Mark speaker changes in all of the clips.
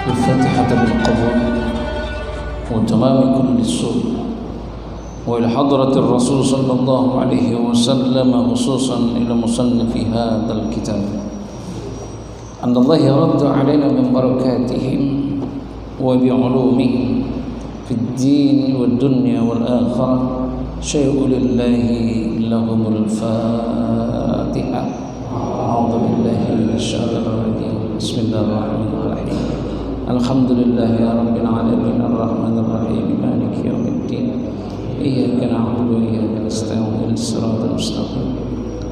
Speaker 1: الفاتحة بالقبول وتمام كل سوء، وإلى حضرة الرسول صلى الله عليه وسلم، خصوصا إلى مصنف هذا الكتاب، أن الله يرد علينا من بركاتهم وبعلومهم في الدين والدنيا والآخرة شيء لله لهم الفاتحة. أعوذ بالله من الشيطان الرجيم. بسم الله الرحمن الرحيم. الحمد لله يا رب العالمين الرحمن الرحيم مالك يوم الدين إياك نعبد وإياك نستعين الصراط المستقيم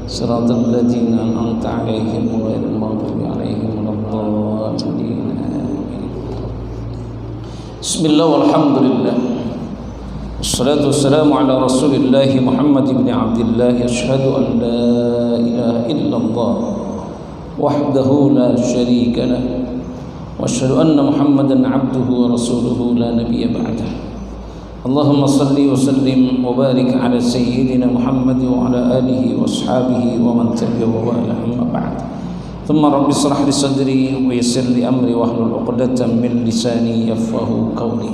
Speaker 1: صراط الذين أنعمت عليهم غير المغضوب عليهم ولا الضالين. بسم الله والحمد لله والصلاة والسلام على رسول الله محمد بن عبد الله. أشهد أن لا إله إلا الله وحده لا شريك له، وأشهد أن محمدا عبده ورسوله لا نبي بعده. اللهم صل وسلم وبارك على سيدنا محمد وعلى آله وأصحابه ومن تبعه وله. أما بعد، ثم رب اشرح لي صدري ويسر لي أمري واحلل عقدة من لساني يفقهوا قولي.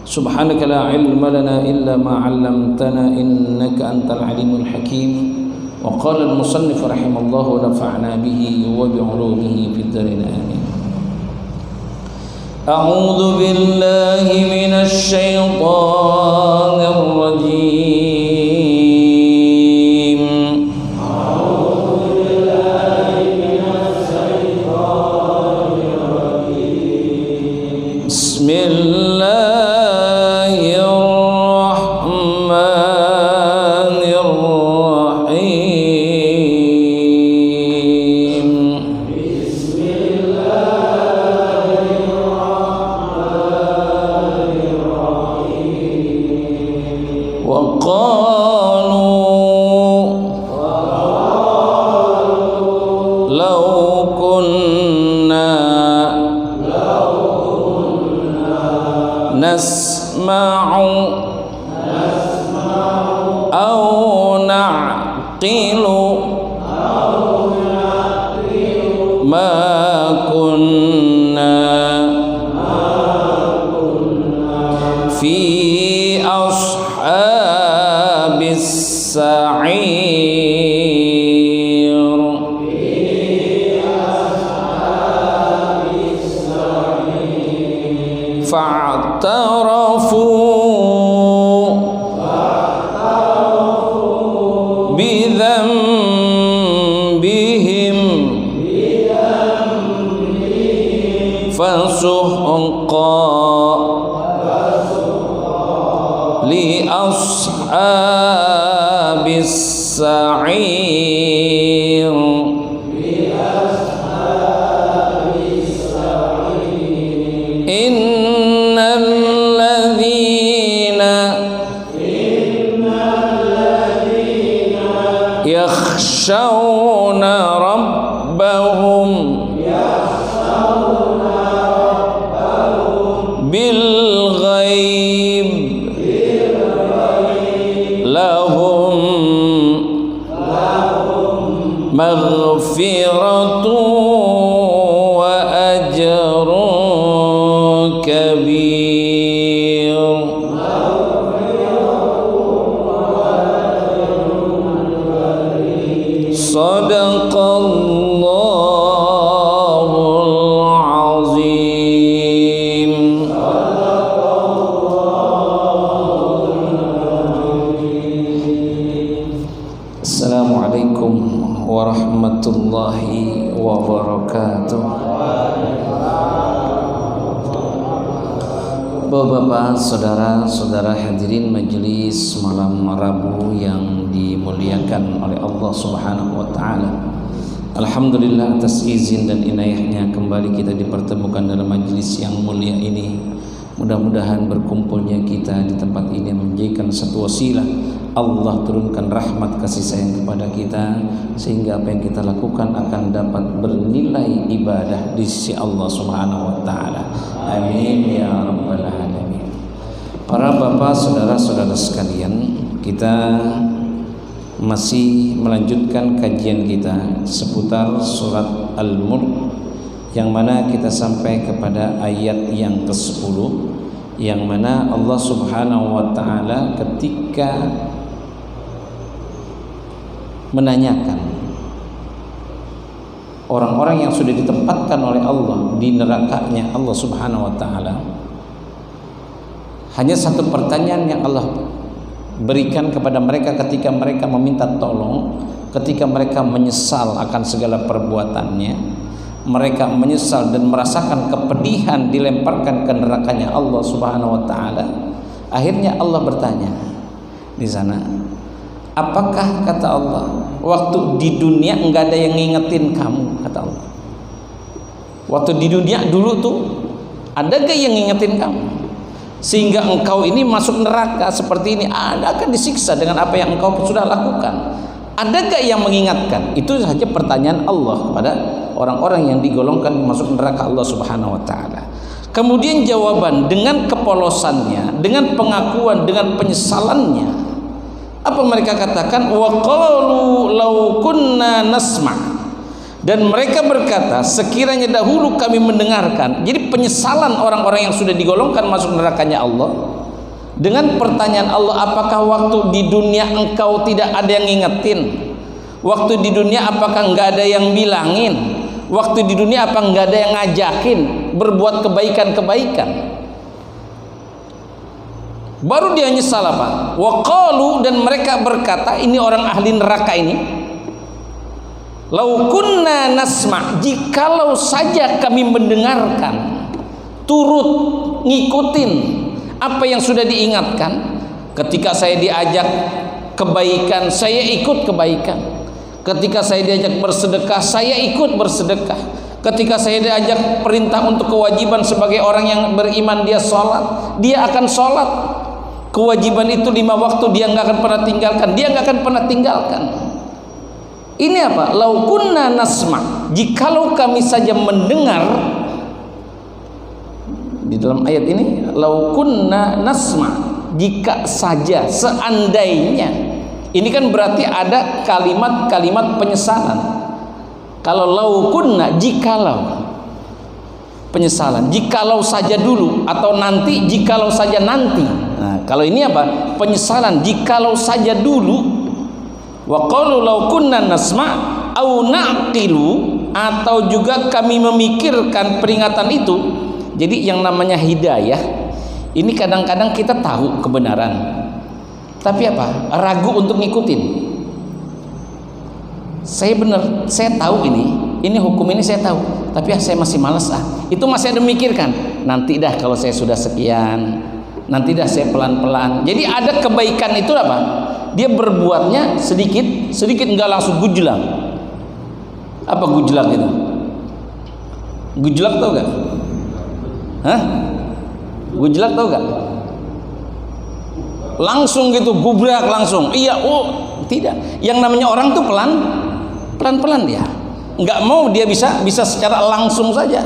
Speaker 1: سبحانك لا علم لنا إلا ما علمتنا إنك أنت العليم الحكيم. وقال المصنف رحمه الله ونفعنا به وبعلومه في الدارين آمين. أعوذ بالله من الشيطان الرجيم. أعوذ بالله من الشيطان الرجيم. بسم الله الرحمن الرحيم. بسم الله الرحمن الرحيم. وقالوا لو كنا نسمع أو نعقل ما كنا في أصحاب السعير. فاعترفوا بذنبهم فسحقا لأصحاب السعير. إن الذين يخشون ربهم بالغيب لهم مغفرة وأجر كبير. صدق الله العظيم. السلام عليكم ورحمة الله وبركاته. Bapak-bapak, saudara-saudara hadirin majelis malam Rabu yang dimuliakan oleh Allah Subhanahu wa taala. Alhamdulillah atas izin dan inayahnya kembali kita dipertemukan dalam majelis yang mulia ini. Mudah-mudahan berkumpulnya kita di tempat ini menjadikan satu wasilah Allah turunkan rahmat kasih sayang kepada kita, sehingga apa yang kita lakukan akan dapat bernilai ibadah di sisi Allah Subhanahu wa taala. Amin ya rabbal alamin. Para bapak, saudara-saudara sekalian, kita masih melanjutkan kajian kita seputar surat Al-Mulk yang mana kita sampai kepada ayat yang ke-10, yang mana Allah Subhanahu wa taala ketika menanyakan orang-orang yang sudah ditempatkan oleh Allah di nerakanya Allah Subhanahu wa taala, hanya satu pertanyaan yang Allah berikan kepada mereka ketika mereka meminta tolong, ketika mereka menyesal akan segala perbuatannya, mereka menyesal dan merasakan kepedihan dilemparkan ke nerakanya Allah Subhanahu wa taala. Akhirnya Allah bertanya di sana, apakah, kata Allah, waktu di dunia enggak ada yang ngingetin kamu, kata Allah. Waktu di dunia dulu tuh ada gak yang ngingetin kamu sehingga engkau ini masuk neraka seperti ini? Anda akan disiksa dengan apa yang engkau sudah lakukan. Ada gak yang mengingatkan? Itu saja pertanyaan Allah kepada orang-orang yang digolongkan masuk neraka Allah Subhanahu wa taala. Kemudian jawaban dengan kepolosannya, dengan pengakuan, dengan penyesalannya, apa mereka katakan? Wa qalu law kunna nasma'. Dan mereka berkata, sekiranya dahulu kami mendengarkan. Jadi penyesalan orang-orang yang sudah digolongkan masuk nerakanya Allah dengan pertanyaan Allah, apakah waktu di dunia engkau tidak ada yang ngingetin? Waktu di dunia apakah enggak ada yang bilangin? Waktu di dunia apa enggak ada yang ngajakin berbuat kebaikan-kebaikan? Baru dia nyesal apa? Wa qalu, dan mereka berkata, ini orang ahli neraka ini, lau kunna nasma', jikalau saja kami mendengarkan, turut ngikutin apa yang sudah diingatkan. Ketika saya diajak kebaikan, saya ikut kebaikan. Ketika saya diajak bersedekah, saya ikut bersedekah. Ketika saya diajak perintah untuk kewajiban sebagai orang yang beriman, dia sholat, dia akan sholat. Kewajiban itu 5 waktu dia nggak akan pernah tinggalkan, dia nggak akan pernah tinggalkan. Ini apa? Lau kunna nasma', jikalau kami saja mendengar. Di dalam ayat ini, lau kunna nasma', jika saja, seandainya. Ini kan berarti ada kalimat-kalimat penyesalan. Kalau lau kunna, jikalau, penyesalan, jikalau saja dulu, atau nanti, jikalau saja nanti. Nah, kalau ini apa? Penyesalan, jikalau saja dulu. Wa qalu law kunna nasma' au naqilu, atau juga kami memikirkan peringatan itu. Jadi yang namanya hidayah ini kadang-kadang kita tahu kebenaran, tapi apa? Ragu untuk ngikutin. Saya benar, saya tahu ini hukum ini saya tahu, tapi saya masih malas Itu masih ada memikirkan. Nanti dah kalau saya sudah sekian, nanti dah saya pelan-pelan. Jadi ada kebaikan itu apa? Dia berbuatnya sedikit enggak langsung gujlang. Apa gujlang itu? Gujlang tau gak? Hah? Gujlang tau gak? Langsung gitu, gubrak langsung. Iya, oh tidak. Yang namanya orang tuh pelan-pelan dia. Enggak mau dia bisa secara langsung saja.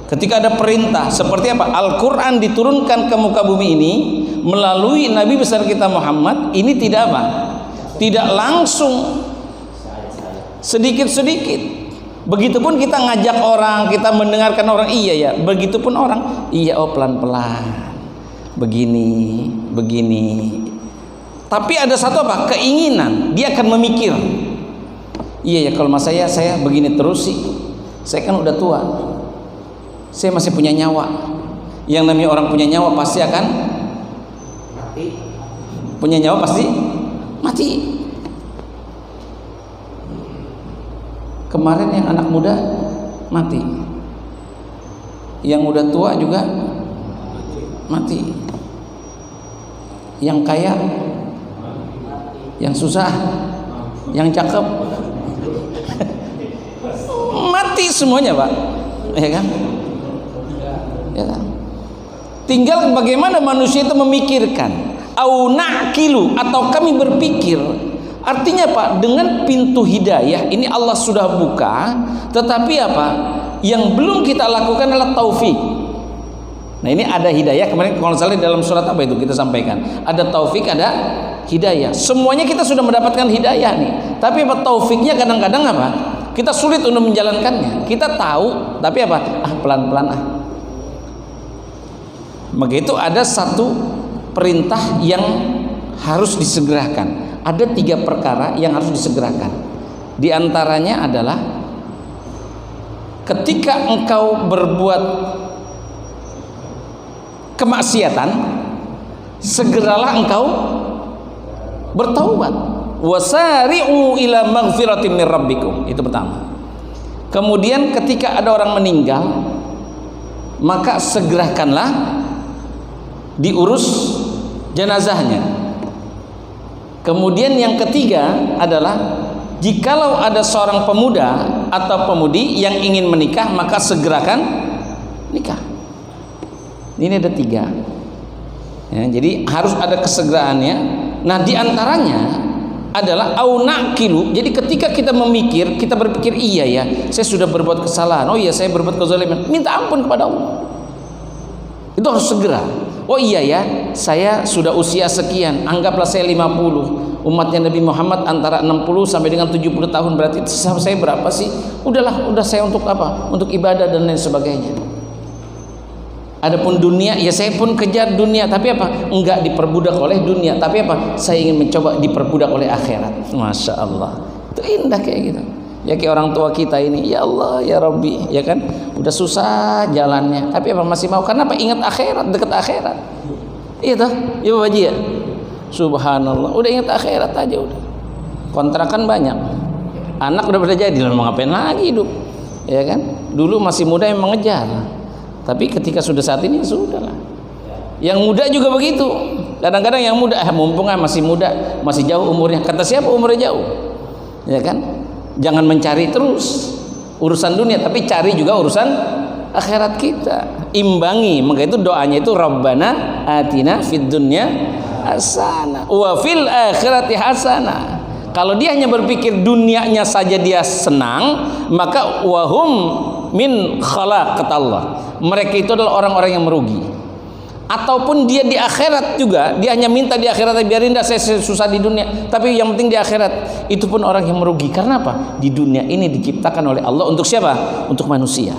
Speaker 1: Ketika ada perintah seperti apa? Al-Quran diturunkan ke muka bumi ini melalui Nabi besar kita Muhammad, ini tidak apa? Tidak langsung, sedikit-sedikit. Begitupun kita ngajak orang, kita mendengarkan orang, iya ya. Begitupun orang, iya, oh pelan-pelan, begini. Tapi ada satu apa? Keinginan. Dia akan memikir, iya ya, kalau mas saya begini terus sih, saya kan udah tua, saya masih punya nyawa. Yang namanya orang punya nyawa pasti akan mati. Punya nyawa pasti mati. Kemarin yang anak muda mati, yang udah tua juga mati, yang kaya, yang susah, yang cakep mati semuanya, Pak. Ya kan? Ya kan? Tinggal bagaimana manusia itu memikirkan. Au naqilu, atau kami berpikir. Artinya Pak, dengan pintu hidayah ini Allah sudah buka, tetapi apa? Yang belum kita lakukan adalah taufik. Nah, ini ada hidayah kemarin kalau salah dalam surat apa itu kita sampaikan. Ada taufik, ada hidayah. Semuanya kita sudah mendapatkan hidayah nih. Tapi apa taufiknya kadang-kadang apa? kita sulit untuk menjalankannya. Kita tahu, tapi apa? Pelan-pelan ah. Maka itu ada satu perintah yang harus disegerakan. Ada 3 perkara yang harus disegerakan. Di antaranya adalah ketika engkau berbuat kemaksiatan, segeralah engkau bertaubat. Wasari'u ila maghfiratin min rabbikum. Itu pertama. Kemudian ketika ada orang meninggal, maka segerakanlah diurus jenazahnya. Kemudian yang ketiga adalah jikalau ada seorang pemuda atau pemudi yang ingin menikah, maka segerakan nikah. Ini ada 3 ya, jadi harus ada kesegeraannya. Nah, diantaranya adalah aunakilu. Jadi ketika kita memikir, kita berpikir, iya ya, saya sudah berbuat kesalahan, oh iya saya berbuat kezaliman, minta ampun kepada Allah. Itu harus segera. Oh iya ya, saya sudah usia sekian, anggaplah saya 50. Umatnya Nabi Muhammad antara 60 sampai dengan 70 tahun, berarti sisa saya berapa sih? Udah saya untuk apa? Untuk ibadah dan lain sebagainya. Adapun dunia, ya saya pun kejar dunia, tapi apa? Enggak diperbudak oleh dunia, tapi apa? Saya ingin mencoba diperbudak oleh akhirat. Masya Allah, itu indah kayak gitu. Ya kayak orang tua kita ini, ya Allah ya Rabbi, ya kan, udah susah jalannya, tapi apa masih mau? Karena apa? Ingat akhirat, dekat akhirat. Iya toh, ya Bapak Haji ya. Subhanallah, udah ingat akhirat aja udah. Kontrakan banyak, anak udah pada jadi, mau ngapain lagi hidup? Ya kan, dulu masih muda yang mengejar, tapi ketika sudah saat ini sudah lah. Yang muda juga begitu. Kadang-kadang yang muda, mumpung masih muda, masih jauh umurnya. Kata siapa umurnya jauh? Ya kan? Jangan mencari terus urusan dunia, tapi cari juga urusan akhirat kita. Imbangi. Maka itu doanya itu Rabbana atina fid dunya hasanah wa fil akhirati hasanah. Kalau dia hanya berpikir dunianya saja dia senang, maka wahum min khalaqat Allah. Mereka itu adalah orang-orang yang merugi. Ataupun dia di akhirat juga, dia hanya minta di akhirat, biarin dah saya susah di dunia, tapi yang penting di akhirat, itu pun orang yang merugi. Karena apa? Di dunia ini diciptakan oleh Allah untuk siapa? Untuk manusia.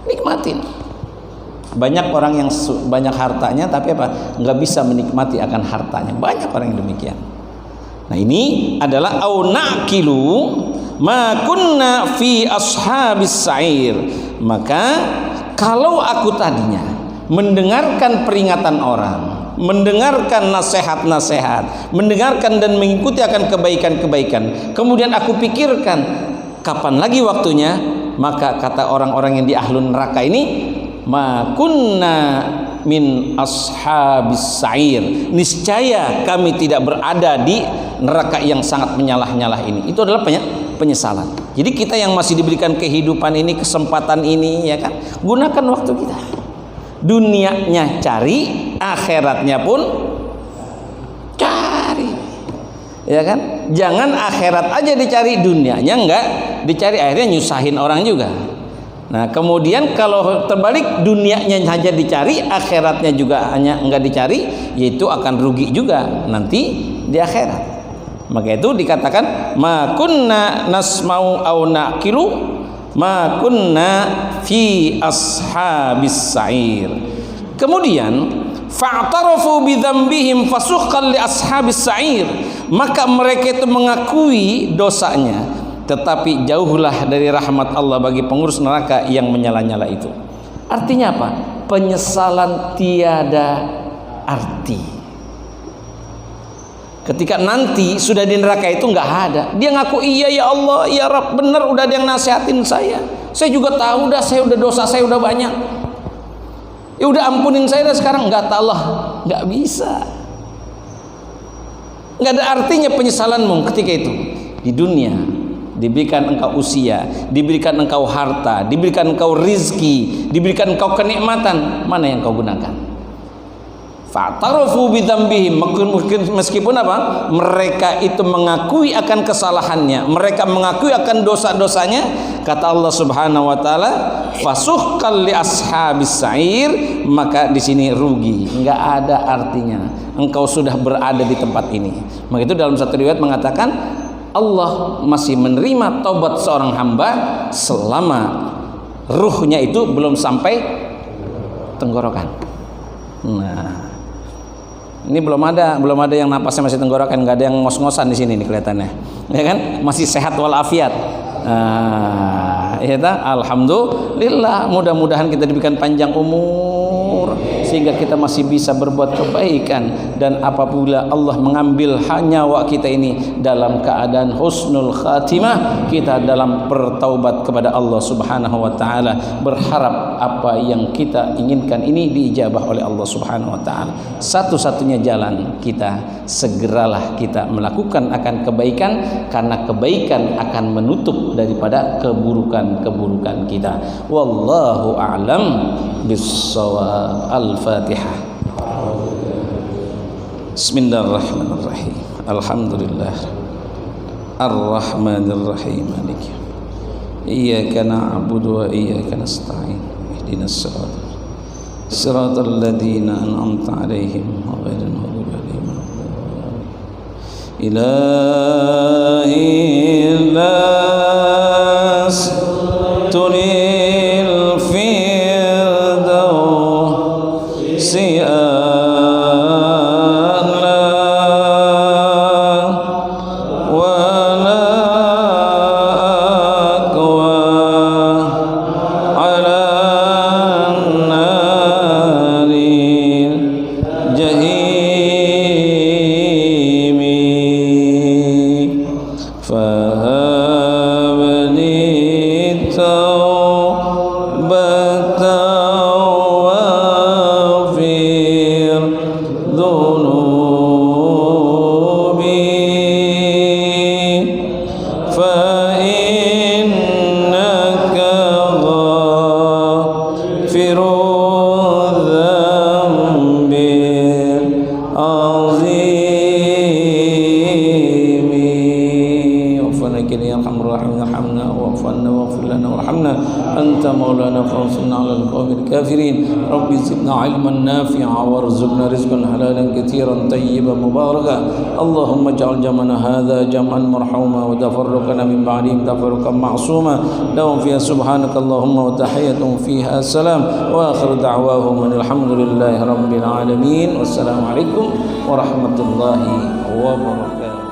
Speaker 1: Nikmatin. Banyak orang yang banyak hartanya, tapi apa? Nggak bisa menikmati akan hartanya. Banyak orang yang demikian. Nah, ini adalah aunakilu ma kunna fi ashabis sa'ir. Maka kalau aku tadinya mendengarkan peringatan orang, mendengarkan nasihat-nasihat, mendengarkan dan mengikuti akan kebaikan-kebaikan, kemudian aku pikirkan kapan lagi waktunya, maka kata orang-orang yang di ahlun neraka ini, ma kunna min ashabis sa'ir, niscaya kami tidak berada di neraka yang sangat menyalah-nyalah ini. Itu adalah penyesalan. Jadi kita yang masih diberikan kehidupan ini, kesempatan ini, ya kan, gunakan waktu kita. Dunianya cari, akhiratnya pun cari, ya kan? Jangan akhirat aja dicari, dunianya enggak dicari, akhirnya nyusahin orang juga. Nah, kemudian kalau terbalik, dunianya saja dicari, akhiratnya juga hanya enggak dicari, yaitu akan rugi juga nanti di akhirat. Maka itu dikatakan ma kunna nasma'u aw naqilu ma kunna fi ashabis sa'ir. Kemudian fa'tarafu bi dzambihim fasuqqan li ashabis sa'ir. Maka mereka itu mengakui dosanya, tetapi jauhlah dari rahmat Allah bagi pengurus neraka yang menyala-nyala itu. Artinya apa? Penyesalan tiada arti. Ketika nanti sudah di neraka itu nggak ada, dia ngaku iya ya Allah, ya Rabb, bener udah ada yang nasihatin saya juga tahu dah, saya udah dosa saya udah banyak, ya udah ampunin saya dah sekarang. Nggak tahu Allah, nggak bisa, nggak ada artinya penyesalanmu ketika itu. Di dunia diberikan engkau usia, diberikan engkau harta, diberikan engkau rizki, diberikan engkau kenikmatan, mana yang kau gunakan? Fa'tarafu bidzambihim, meskipun apa? Mereka itu mengakui akan kesalahannya, mereka mengakui akan dosa-dosanya, kata Allah Subhanahu wa taala, fasuhqal li ashabis sa'ir, maka di sini rugi, enggak ada artinya. Engkau sudah berada di tempat ini. Maka itu dalam satu riwayat mengatakan Allah masih menerima taubat seorang hamba selama ruhnya itu belum sampai tenggorokan. Nah, ini belum ada yang napasnya masih tenggorokan, nggak ada yang ngos-ngosan di sini nih kelihatannya, ya kan? Masih sehat walafiat. Ya, alhamdulillah, mudah-mudahan kita diberikan panjang umur sehingga kita masih bisa berbuat kebaikan, dan apabila Allah mengambil nyawa kita ini dalam keadaan husnul khatimah, kita dalam bertaubat kepada Allah Subhanahu wa taala, berharap apa yang kita inginkan ini diijabah oleh Allah Subhanahu wa taala. Satu-satunya jalan kita, segeralah kita melakukan akan kebaikan, karena kebaikan akan menutup daripada keburukan-keburukan kita. Wallahu a'lam bissawab. Al-Fatihah. Bismillahirrahmanirrahim. Alhamdulillah. Ar-Rahmanirrahim. Maliki. Iyyaka na'budu wa iyyaka nasta'in. Ihdinas siratal ladzina an'amta 'alaihim ghairil maghdubi 'alaihim waladdallin. Ilahi las tunil firdausi a'la wala aqwa ala naril jahimi fahabni taubatan waghfir dhunubi fa innaka ghafirudz dzambil azimi. Rabbana kini arhamur rahimin, arhamna wa'fana waghfir lana warhamna anta maulana fansurna 'alal qawmil kafirin. Rabbi zidna 'ilman nafi'a warzuqna rizqan halalan katiran tayyiban mubarakan. Allahumma ij'al jam'ana hadza jam'an marhuma wa tafarraqana min ba'dihi tafarruqan ma'suma. Lahum fiha subhanakallahumma wa tahiyyatuhum fiha salam wa akhiru da'wahum alhamdulillahi rabbil alamin. Wassalamu alaikum warahmatullahi wabarakatuh.